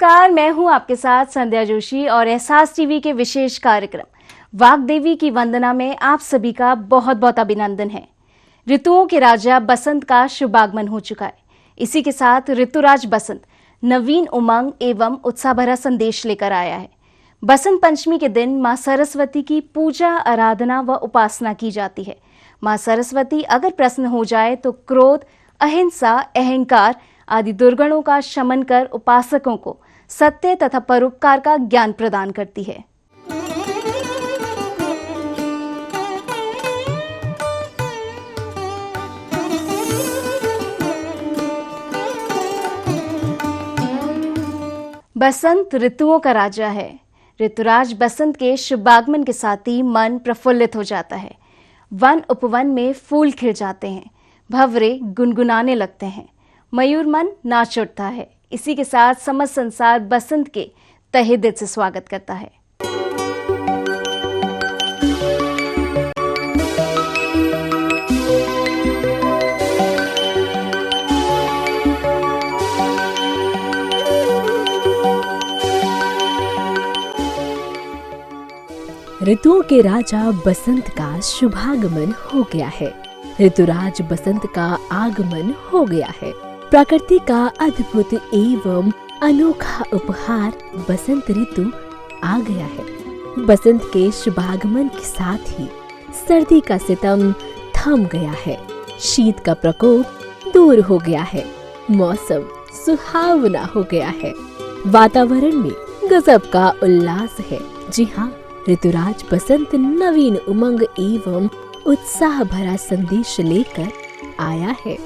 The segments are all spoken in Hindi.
नमस्कार, मैं हूं आपके साथ संध्या जोशी और एहसास टीवी के विशेष कार्यक्रम वाग्देवी की वंदना में आप सभी का बहुत बहुत अभिनंदन है। ऋतुओं के राजा बसंत का शुभागमन हो चुका है। इसी के साथ ऋतुराज बसंत नवीन उमंग एवं उत्साह भरा संदेश लेकर आया है। बसंत पंचमी के दिन मां सरस्वती की पूजा, आराधना व उपासना की जाती है। मां सरस्वती अगर प्रसन्न हो जाए तो क्रोध, अहिंसा, अहंकार आदि दुर्गुणों का शमन कर उपासकों को सत्य तथा परोपकार का ज्ञान प्रदान करती है। बसंत ऋतुओं का राजा है। ऋतुराज बसंत के शुभागमन के साथ ही मन प्रफुल्लित हो जाता है। वन उपवन में फूल खिल जाते हैं, भंवरे गुनगुनाने लगते हैं, मयूर मन नाच उठता है। इसी के साथ समस्त संसार बसंत के तहे दिल से स्वागत करता है। ऋतुओं के राजा बसंत का शुभागमन हो गया है। ऋतुराज बसंत का आगमन हो गया है। प्रकृति का अद्भुत एवं अनोखा उपहार बसंत ऋतु आ गया है। बसंत के शुभागमन के साथ ही सर्दी का सितम थम गया है। शीत का प्रकोप दूर हो गया है। मौसम सुहावना हो गया है। वातावरण में गजब का उल्लास है। जी हाँ, ऋतुराज बसंत नवीन उमंग एवं उत्साह भरा संदेश लेकर आया है।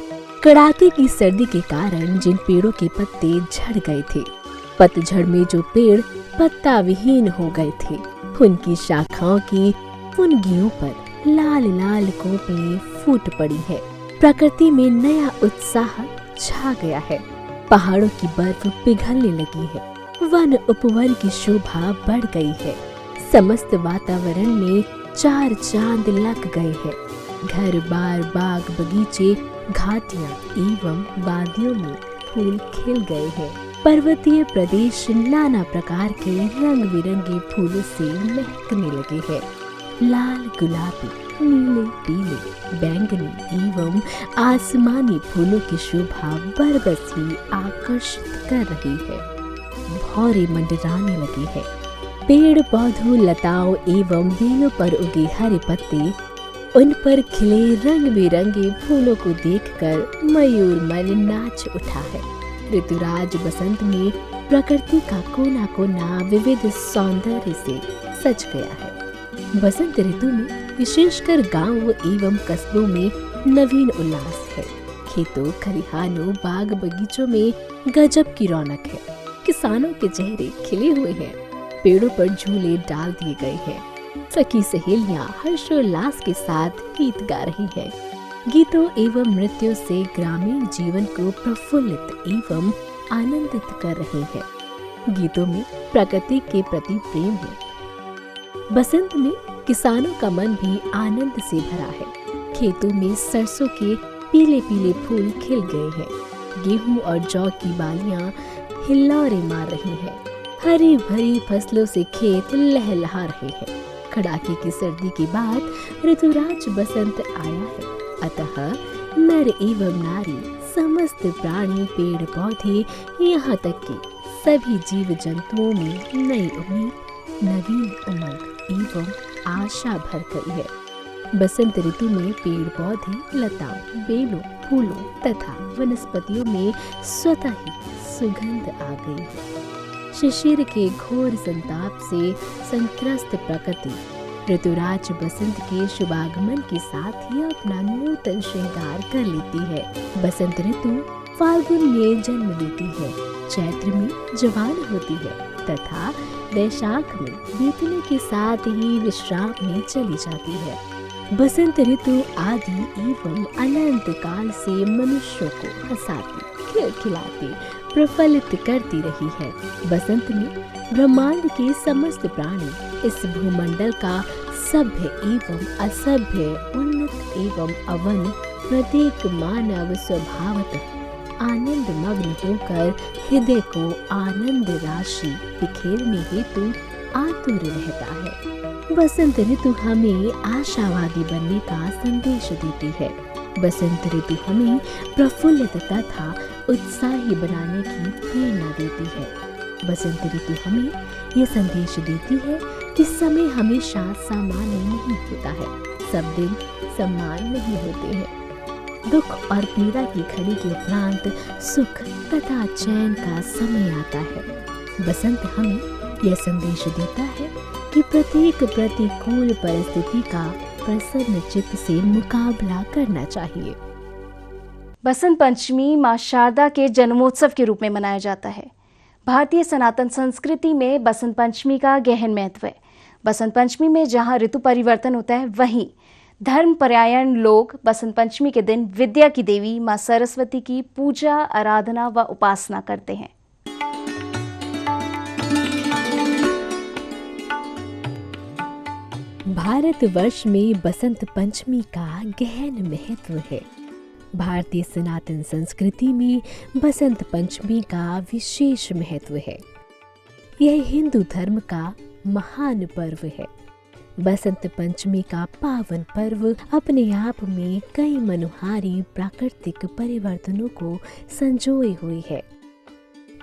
कड़ाके की सर्दी के कारण जिन पेड़ों के पत्ते झड़ गए थे, पतझड़ में जो पेड़ पत्ता विहीन हो गए थे, उनकी शाखाओं की फुनगियों पर लाल लाल कोपलें फूट पड़ी है। प्रकृति में नया उत्साह छा गया है। पहाड़ों की बर्फ पिघलने लगी है। वन उपवन की शोभा बढ़ गई है। समस्त वातावरण में चार चांद लग गए हैं। घर बार, बाग बगीचे, घाटियां एवं वादियों में फूल खिल गए हैं। पर्वतीय प्रदेश नाना प्रकार के रंग बिरंगे फूलों से महकने लगे हैं। लाल, गुलाबी, नीले, पीले, बैंगनी एवं आसमानी फूलों की शोभा बरबस ही आकर्षित कर रही है। भौरे मंडराने लगे हैं। पेड़ पौधों, लताओं एवं बेलों पर उगे हरे पत्ते, उन पर खिले रंग बिरंगे फूलों को देखकर मयूर मन नाच उठा है। ऋतुराज बसंत में प्रकृति का कोना कोना विविध सौंदर्य से सज गया है। बसंत ऋतु में विशेषकर गांव एवं कस्बों में नवीन उल्लास है। खेतों, खलिहानों, बाग बगीचों में गजब की रौनक है। किसानों के चेहरे खिले हुए हैं। पेड़ों पर झूले डाल दिए गए हैं। सखी सहेलियां हर्षोल्लास के साथ गीत गा रही है। गीतों एवं नृत्यों से ग्रामीण जीवन को प्रफुल्लित एवं आनंदित कर रहे हैं। गीतों में प्रकृति के प्रति प्रेम है। बसंत में किसानों का मन भी आनंद से भरा है। खेतों में सरसों के पीले पीले फूल खिल गए हैं। गेहूं और जौ की बालियां हिल्लौरे मार रही हैं। हरी भरी फसलों से खेत लहलहा रहे हैं। कड़ाके की सर्दी के बाद ऋतुराज बसंत आया है। अतः नर एवं नारी, समस्त प्राणी, पेड़ पौधे, यहाँ तक कि सभी जीव जंतुओं में नई उम्मीद, नवीन उमंग एवं आशा भर गई है। बसंत ऋतु में पेड़ पौधे, लताओं, बेलों, फूलों तथा वनस्पतियों में स्वतः ही सुगंध आ गई है। शिशिर के घोर संताप से संत्रस्त प्रकृति ऋतुराज बसंत के शुभागमन के साथ ही अपना नूतन श्रृंगार कर लेती है। बसंत ऋतु फाल्गुन में जन्म लेती है, चैत्र में जवान होती है तथा वैशाख में बीतने के साथ ही विश्राम में चली जाती है। बसंत ऋतु आदि एवं अनंत काल से मनुष्यों को हंसाती, खिलखिलाती, प्रफुल्लित करती रही है। बसंत में ब्रह्मांड के समस्त प्राणी, इस भूमंडल का सभ्य एवं असभ्य, उन्नत एवं अवन, प्रत्येक मानव स्वभावतः आनंद मग्न होकर हृदय को आनंद राशि बिखेरने हेतु आतुर रहता है। बसंत ऋतु हमें आशावादी बनने का संदेश देती है। बसंत ऋतु हमें प्रफुल्लित तथा उत्साही बनाने की प्रेरणा देती है। बसंत ऋतु हमें यह संदेश देती है कि समय हमेशा सामान्य नहीं होता है, सब दिन समान नहीं होते हैं। दुख और पीड़ा की घड़ी के उपरांत सुख तथा चैन का समय आता है। बसंत हमें यह संदेश देता है कि प्रत्येक प्रतिकूल परिस्थिति का प्रसन्न चित्त से मुकाबला करना चाहिए। बसंत पंचमी मां शारदा के जन्मोत्सव के रूप में मनाया जाता है। भारतीय सनातन संस्कृति में बसंत पंचमी का गहन महत्व है। बसंत पंचमी में जहां ऋतु परिवर्तन होता है, वहीं धर्मपरायण लोग बसंत पंचमी के दिन विद्या की देवी मां सरस्वती की पूजा, आराधना व उपासना करते हैं। भारतवर्ष में बसंत पंचमी का गहन महत्व है। भारतीय सनातन संस्कृति में बसंत पंचमी का विशेष महत्व है। यह हिंदू धर्म का महान पर्व है। बसंत पंचमी का पावन पर्व अपने आप में कई मनोहारी प्राकृतिक परिवर्तनों को संजोए हुए है।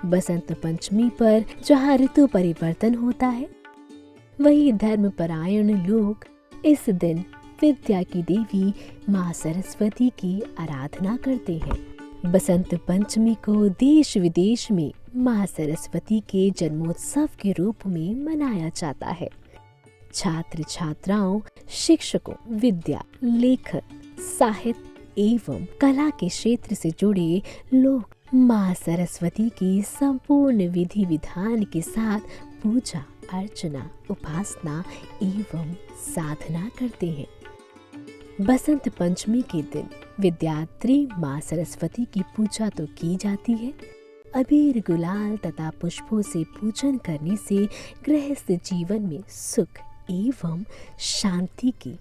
बसंत पंचमी पर जहाँ ऋतु परिवर्तन होता है, वही धर्मपरायण लोग इस दिन विद्या की देवी मां सरस्वती की आराधना करते हैं। बसंत पंचमी को देश विदेश में मां सरस्वती के जन्मोत्सव के रूप में मनाया जाता है। छात्र छात्राओं, शिक्षकों, विद्या, लेखक, साहित्य एवं कला के क्षेत्र से जुड़े लोग मां सरस्वती की संपूर्ण विधि विधान के साथ पूजा, अर्चना, उपासना एवं साधना करते हैं। बसंत पंचमी के दिन विद्यात्री मां सरस्वती की पूजा तो की जाती है, अबीर, गुलाल तथा पुष्पों से पूजन करने से गृहस्थ जीवन में सुख एवं शांति की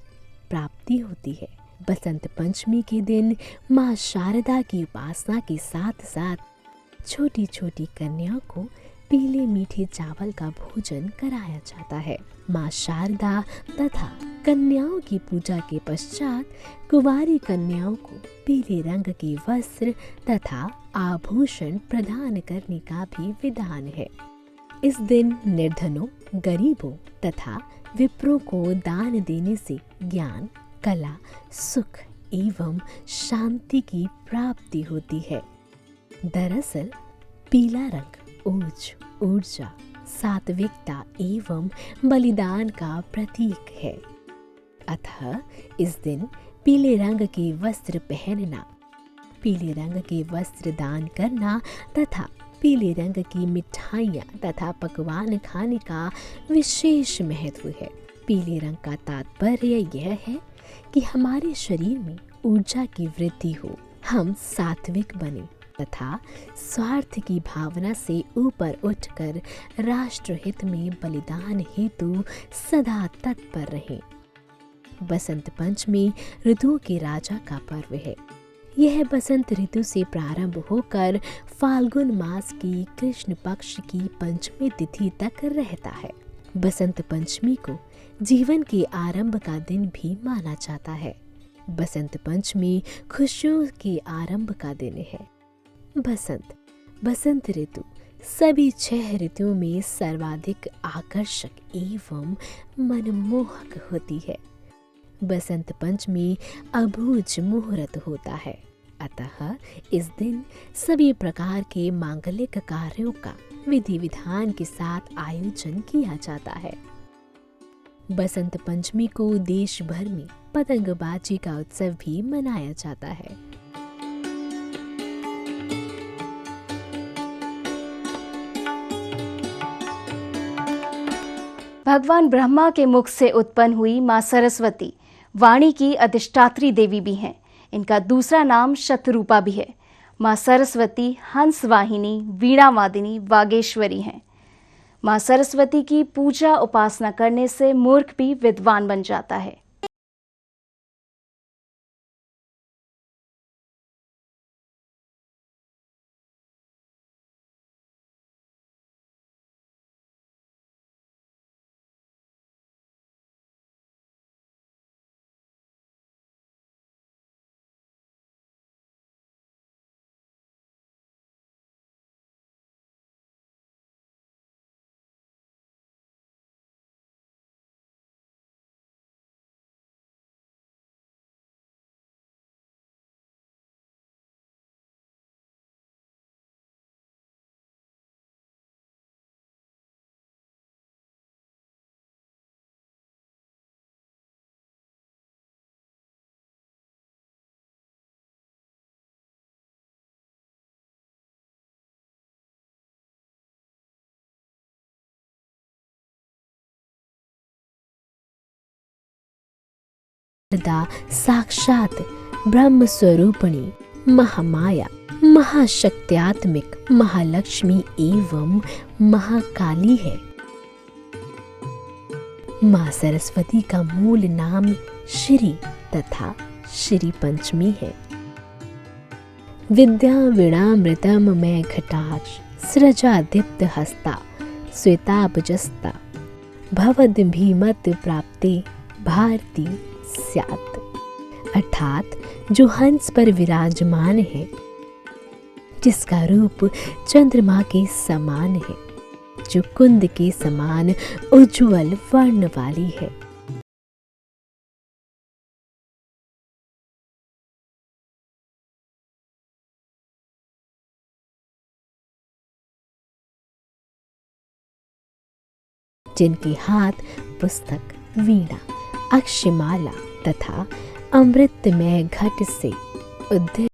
प्राप्ति होती है। बसंत पंचमी के दिन मां शारदा की उपासना के साथ साथ छोटी छोटी कन्याओं को पीले मीठे चावल का भोजन कराया जाता है। मां शारदा तथा कन्याओं की पूजा के पश्चात कुंवारी कन्याओं को पीले रंग के वस्त्र तथा आभूषण प्रदान करने का भी विधान है। इस दिन निर्धनों, गरीबों तथा विप्रों को दान देने से ज्ञान, कला, सुख एवं शांति की प्राप्ति होती है। दरअसल पीला रंग ओज, ऊर्जा, सात्विकता एवं बलिदान का प्रतीक है। अतः इस दिन पीले रंग के वस्त्र पहनना, पीले रंग के वस्त्र दान करना तथा पीले रंग की मिठाइयाँ तथा पकवान खाने का विशेष महत्व है। पीले रंग का तात्पर्य यह है कि हमारे शरीर में ऊर्जा की वृद्धि हो, हम सात्विक बने तथा स्वार्थ की भावना से ऊपर उठकर राष्ट्र हित में बलिदान हेतु सदा तत्पर रहें। बसंत पंचमी ऋतुओं के राजा का पर्व है। यह बसंत ऋतु से प्रारंभ होकर फाल्गुन मास की कृष्ण पक्ष की पंचमी तिथि तक रहता है। बसंत पंचमी को जीवन के आरंभ का दिन भी माना जाता है। बसंत पंचमी खुशियों के आरंभ का दिन है। बसंत ऋतु सभी 6 ऋतुओं में सर्वाधिक आकर्षक एवं मनमोहक होती है। बसंत पंचमी अबूझ मुहूर्त होता है, अतः इस दिन सभी प्रकार के मांगलिक कार्यों का विधि विधान के साथ आयोजन किया जाता है। बसंत पंचमी को देश भर में पतंगबाजी का उत्सव भी मनाया जाता है। भगवान ब्रह्मा के मुख से उत्पन्न हुई मां सरस्वती वाणी की अधिष्ठात्री देवी भी हैं। इनका दूसरा नाम शतरूपा भी है। मां सरस्वती हंस वाहिनी, वीणा वादिनी, वागेश्वरी हैं। मां सरस्वती की पूजा उपासना करने से मूर्ख भी विद्वान बन जाता है। शारदा साक्षात ब्रह्म स्वरूपिणी महामाया, महाशक्त्यात्मिक महालक्ष्मी एवं महाकाली है। माँ सरस्वती का मूल नाम श्री तथा श्री पंचमी है। विद्या वीणामृतम में घटाक्ष सृजा दीप्त हस्ता श्वेताब्जस्ता भवद भीमत प्राप्ते भारती स्यात्। अर्थात जो हंस पर विराजमान है, जिसका रूप चंद्रमा के समान है, जो कुंद के समान उज्ज्वल वर्ण वाली है। जिनके हाथ पुस्तक, वीणा, अक्षमाला तथा अमृतमय घट से उद्दीप्त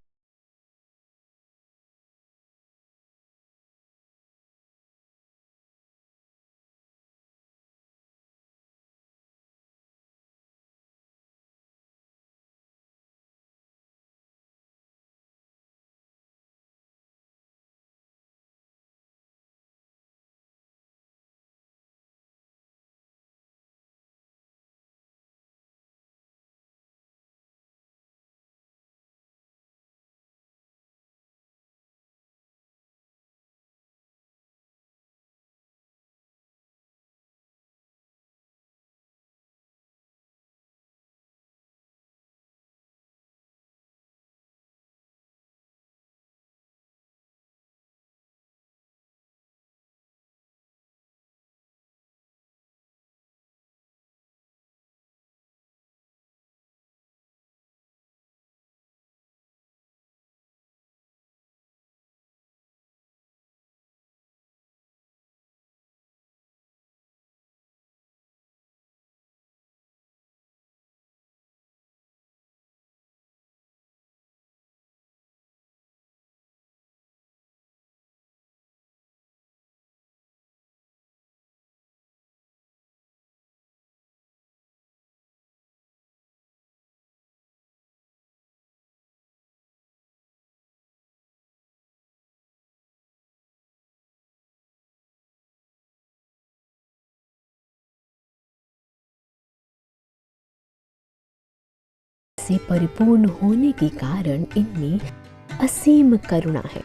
से परिपूर्ण होने के कारण इनमें असीम करुणा है।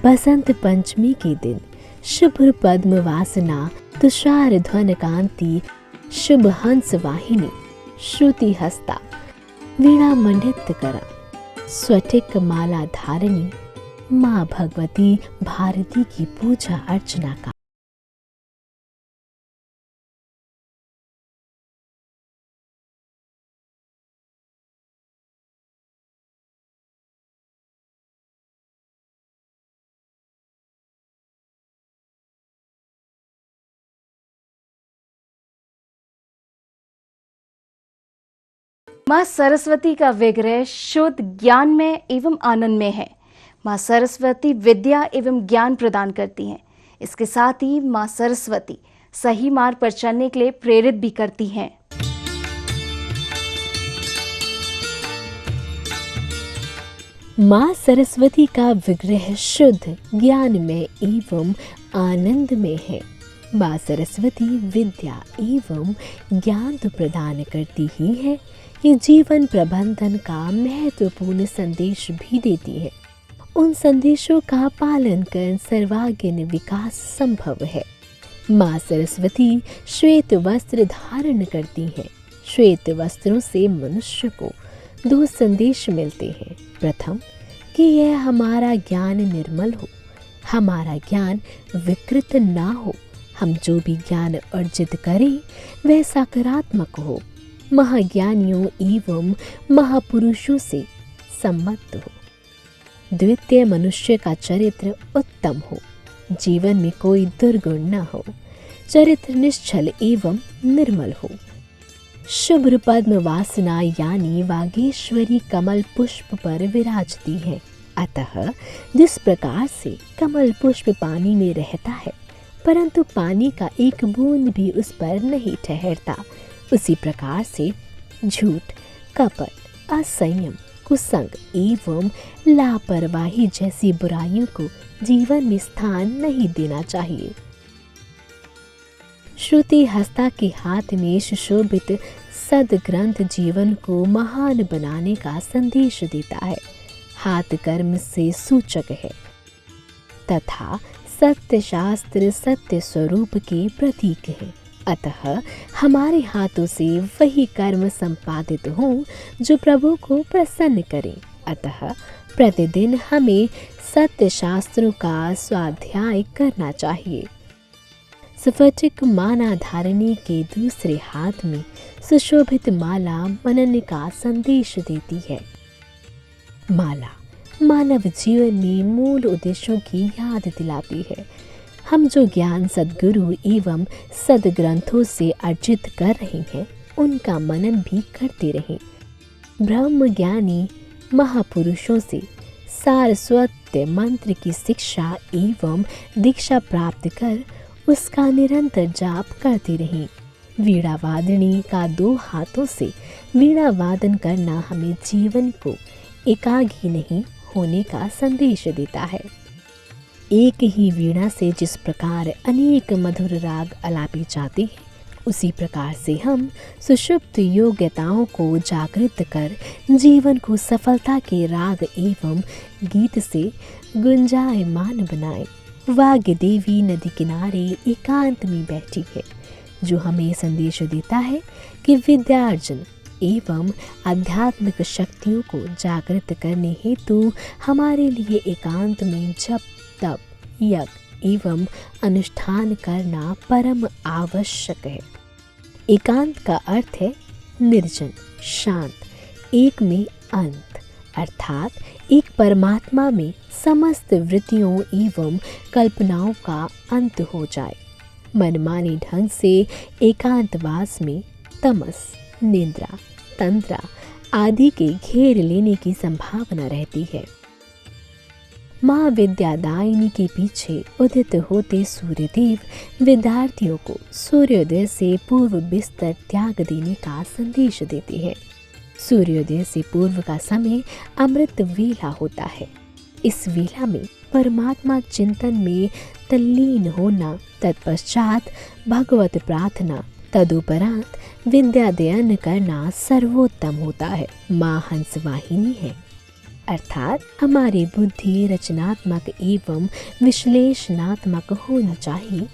बसंत पंचमी के दिन शुभ्र पद्म वासना तुषार ध्वन कांति शुभ हंस वाहिनी श्रुति हस्ता वीणा मंडित करा स्वटिक माला धारिणी माँ भगवती भारती की पूजा अर्चना का माँ सरस्वती का विग्रह शुद्ध ज्ञान में एवं आनंद में है। माँ सरस्वती विद्या एवं ज्ञान प्रदान करती हैं। इसके साथ ही माँ सरस्वती सही मार्ग पर चलने के लिए प्रेरित भी करती हैं। माँ सरस्वती का विग्रह शुद्ध ज्ञान में एवं आनंद में है। माँ सरस्वती विद्या एवं ज्ञान तो प्रदान करती ही है, ये जीवन प्रबंधन का महत्वपूर्ण संदेश भी देती है। उन संदेशों का पालन कर सर्वांगीण विकास संभव है। माँ सरस्वती श्वेत वस्त्र धारण करती हैं। श्वेत वस्त्रों से मनुष्य को दो संदेश मिलते हैं। प्रथम कि यह हमारा ज्ञान निर्मल हो, हमारा ज्ञान विकृत ना हो, हम जो भी ज्ञान अर्जित करें वह सकारात्मक हो, महाज्ञानियों एवं महापुरुषों से सम्मत हो। द्वितीय मनुष्य का चरित्र उत्तम हो, जीवन में कोई दुर्गुण न हो, चरित्र निश्चल एवं निर्मल हो। शुभ्र पद्म वासना यानी वागेश्वरी कमल पुष्प पर विराजती है। अतः जिस प्रकार से कमल पुष्प पानी में रहता है परंतु पानी का एक बूंद भी उस पर नहीं ठहरता, उसी प्रकार से झूठ, कपट, असंयम, कुसंग एवं लापरवाही जैसी बुराइयों को जीवन में स्थान नहीं देना चाहिए। श्रुति हस्ता के हाथ में सुशोभित सद्ग्रंथ जीवन को महान बनाने का संदेश देता है। हाथ कर्म से सूचक है तथा सत्य शास्त्र सत्य स्वरूप के प्रतीक है। अतः हमारे हाथों से वही कर्म संपादित हो जो प्रभु को प्रसन्न करें। अतः प्रतिदिन हमें सत्य शास्त्रों का स्वाध्याय करना चाहिए। स्फटिक माला धारणी के दूसरे हाथ में सुशोभित माला मनन का संदेश देती है। माला मानव जीवन में मूल उद्देश्यों की याद दिलाती है। हम जो ज्ञान सद्गुरु एवं सद्ग्रंथों से अर्जित कर रहे हैं उनका मनन भी करते रहें। ब्रह्म ज्ञानी महापुरुषों से सारस्वत मंत्र की शिक्षा एवं दीक्षा प्राप्त कर उसका निरंतर जाप करते रहें। वीणा वादनी का 2 हाथों से वीणा वादन करना हमें जीवन को एकाग्र नहीं होने का संदेश देता है। एक ही वीणा से जिस प्रकार अनेक मधुर राग अलापे जाते हैं उसी प्रकार से हम सुषुप्त योग्यताओं को जागृत कर जीवन को सफलता के राग एवं गीत से गुंजायमान बनाएं। वाग्य देवी नदी किनारे एकांत में बैठी है जो हमें संदेश देता है कि विद्यार्जन एवं आध्यात्मिक शक्तियों को जागृत करने हेतु हमारे लिए एकांत में जप तप यज्ञ एवं अनुष्ठान करना परम आवश्यक है। एकांत का अर्थ है निर्जन, शांत, एक में अंत, अर्थात एक परमात्मा में समस्त वृत्तियों एवं कल्पनाओं का अंत हो जाए। मनमानी ढंग से एकांतवास में तमस, निद्रा, तंद्रा आदि के घेर लेने की संभावना रहती है। माँ विद्यादायिनी के पीछे उदित होते सूर्यदेव विद्यार्थियों को सूर्योदय से पूर्व बिस्तर त्याग देने का संदेश देते हैं। सूर्योदय से पूर्व का समय अमृत वेला होता है। इस वेला में परमात्मा चिंतन में तल्लीन होना, तत्पश्चात भगवत प्रार्थना, तदुपरांत विद्याध्ययन करना सर्वोत्तम होता है। माँ हंस वाहिनी है, अर्थात हमारी बुद्धि रचनात्मक एवं विश्लेषणात्मक होनी चाहिए।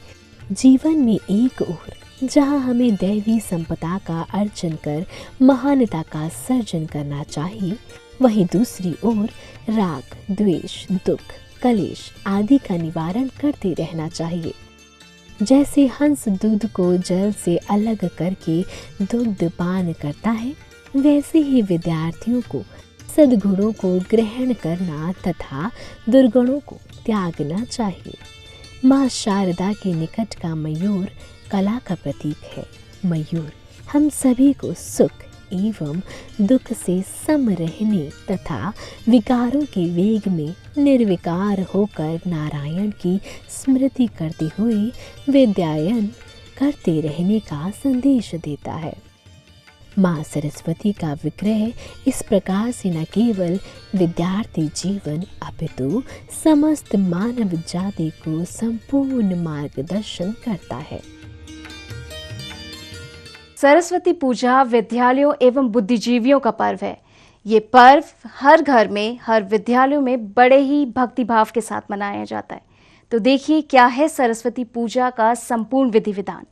जीवन में एक ओर जहाँ हमें दैवी संपदा का अर्जन कर महानता का सर्जन करना चाहिए, वहीं दूसरी ओर राग, द्वेष, दुख, कलेश आदि का निवारण करते रहना चाहिए। जैसे हंस दूध को जल से अलग करके दुग्ध पान करता है, वैसे ही विद्यार्थियों को सद्गुणों को ग्रहण करना तथा दुर्गुणों को त्यागना चाहिए। माँ शारदा के निकट का मयूर कला का प्रतीक है। मयूर हम सभी को सुख एवं दुख से सम रहने तथा विकारों के वेग में निर्विकार होकर नारायण की स्मृति करते हुए विद्यायन करते रहने का संदेश देता है। माँ सरस्वती का विग्रह इस प्रकार से न केवल विद्यार्थी जीवन अपितु समस्त मानव जाति को संपूर्ण मार्गदर्शन करता है। सरस्वती पूजा विद्यालयों एवं बुद्धिजीवियों का पर्व है। ये पर्व हर घर में, हर विद्यालयों में बड़े ही भक्तिभाव के साथ मनाया जाता है। तो देखिए क्या है सरस्वती पूजा का संपूर्ण विधि विधान।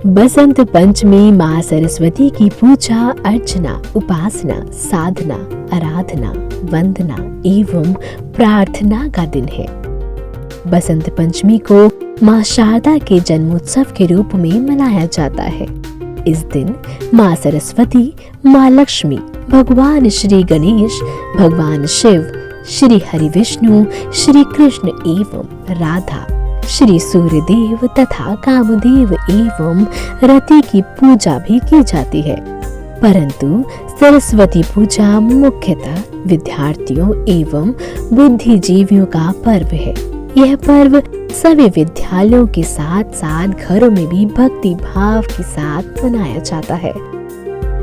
बसंत पंचमी माँ सरस्वती की पूजा अर्चना, उपासना, साधना, आराधना, वंदना एवं प्रार्थना का दिन है। बसंत पंचमी को माँ शारदा के जन्मोत्सव के रूप में मनाया जाता है। इस दिन माँ सरस्वती, माँ लक्ष्मी, भगवान श्री गणेश, भगवान शिव, श्री हरि विष्णु, श्री कृष्ण एवं राधा, श्री सूर्यदेव तथा कामदेव एवं रति की पूजा भी की जाती है। परंतु सरस्वती पूजा मुख्यतः विद्यार्थियों एवं बुद्धिजीवियों का पर्व है। यह पर्व सभी विद्यालयों के साथ साथ घरों में भी भक्ति भाव के साथ मनाया जाता है।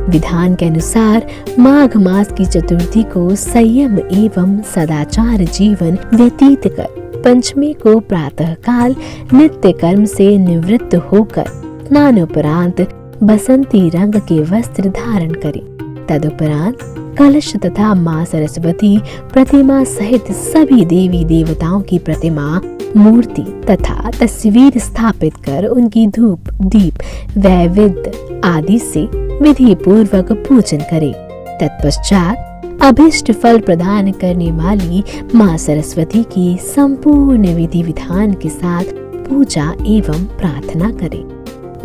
विधान के अनुसार माघ मास की चतुर्थी को संयम एवं सदाचार जीवन व्यतीत कर पंचमी को प्रातः काल नित्य कर्म से निवृत्त होकर स्नानोपरांत बसंती रंग के वस्त्र धारण करें। तदुपरांत कलश तथा मां सरस्वती प्रतिमा सहित सभी देवी देवताओं की प्रतिमा, मूर्ति तथा तस्वीर स्थापित कर उनकी धूप दीप वैविध्य आदि से विधि पूर्वक पूजन करें। तत्पश्चात अभिष्ट फल प्रदान करने वाली मां सरस्वती की संपूर्ण विधि विधान के साथ पूजा एवं प्रार्थना करें।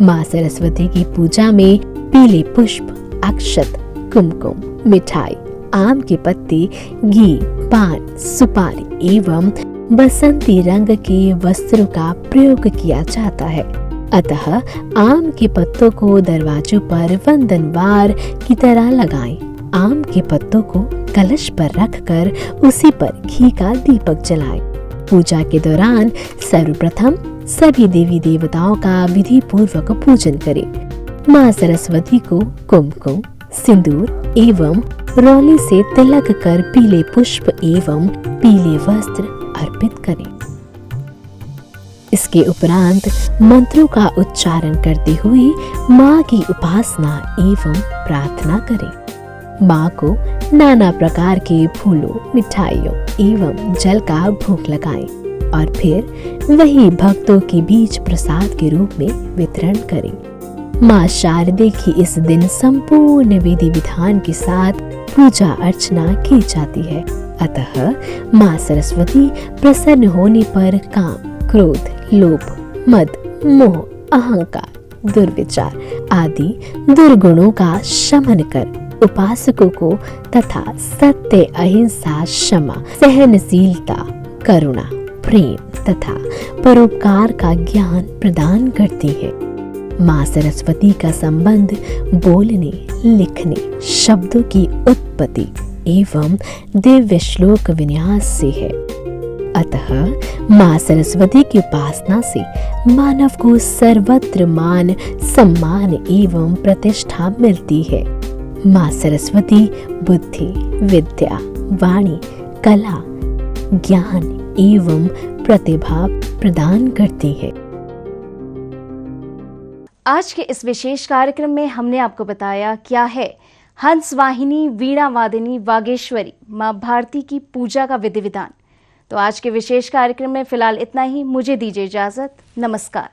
मां सरस्वती की पूजा में पीले पुष्प, अक्षत, कुमकुम, मिठाई, आम के पत्ते, घी, पान, सुपारी एवं बसंती रंग के वस्त्रों का प्रयोग किया जाता है। अतः आम के पत्तों को दरवाजों पर वंदनवार की तरह लगाएं। आम के पत्तों को कलश पर रखकर उसी पर घी का दीपक जलाएं। पूजा के दौरान सर्वप्रथम सभी देवी देवताओं का विधि पूर्वक पूजन करें। मां सरस्वती को कुमकुम, सिंदूर एवं रौली से तिलक कर पीले पुष्प एवं पीले वस्त्र अर्पित करें। इसके उपरांत मंत्रों का उच्चारण करते हुए मां की उपासना एवं प्रार्थना करें। मां को नाना प्रकार के फूलों, मिठाइयों एवं जल का भोग लगाएं और फिर वही भक्तों के बीच प्रसाद के रूप में वितरण करें। मां शारदे की इस दिन संपूर्ण विधि विधान के साथ पूजा अर्चना की जाती है। अतः मां सरस्वती प्रसन्न होने पर काम, क्रोध, लोभ, मद, मोह, अहंकार, दुर्विचार आदि दुर्गुणों का शमन कर उपासकों को तथा सत्य, अहिंसा, क्षमा, सहनशीलता, करुणा, प्रेम तथा परोपकार का ज्ञान प्रदान करती है। मां सरस्वती का संबंध बोलने, लिखने, शब्दों की उत्पत्ति एवं दिव्य श्लोक विन्यास से है। अतः मां सरस्वती की उपासना से मानव को सर्वत्र मान, सम्मान एवं प्रतिष्ठा मिलती है। मां सरस्वती बुद्धि, विद्या, वाणी, कला, ज्ञान एवं प्रतिभा प्रदान करती है। आज के इस विशेष कार्यक्रम में हमने आपको बताया क्या है हंस वाहिनी वीणा वादिनी वागेश्वरी मां भारती की पूजा का विधि विधान। तो आज के विशेष कार्यक्रम में फिलहाल इतना ही। मुझे दीजिए इजाजत। नमस्कार।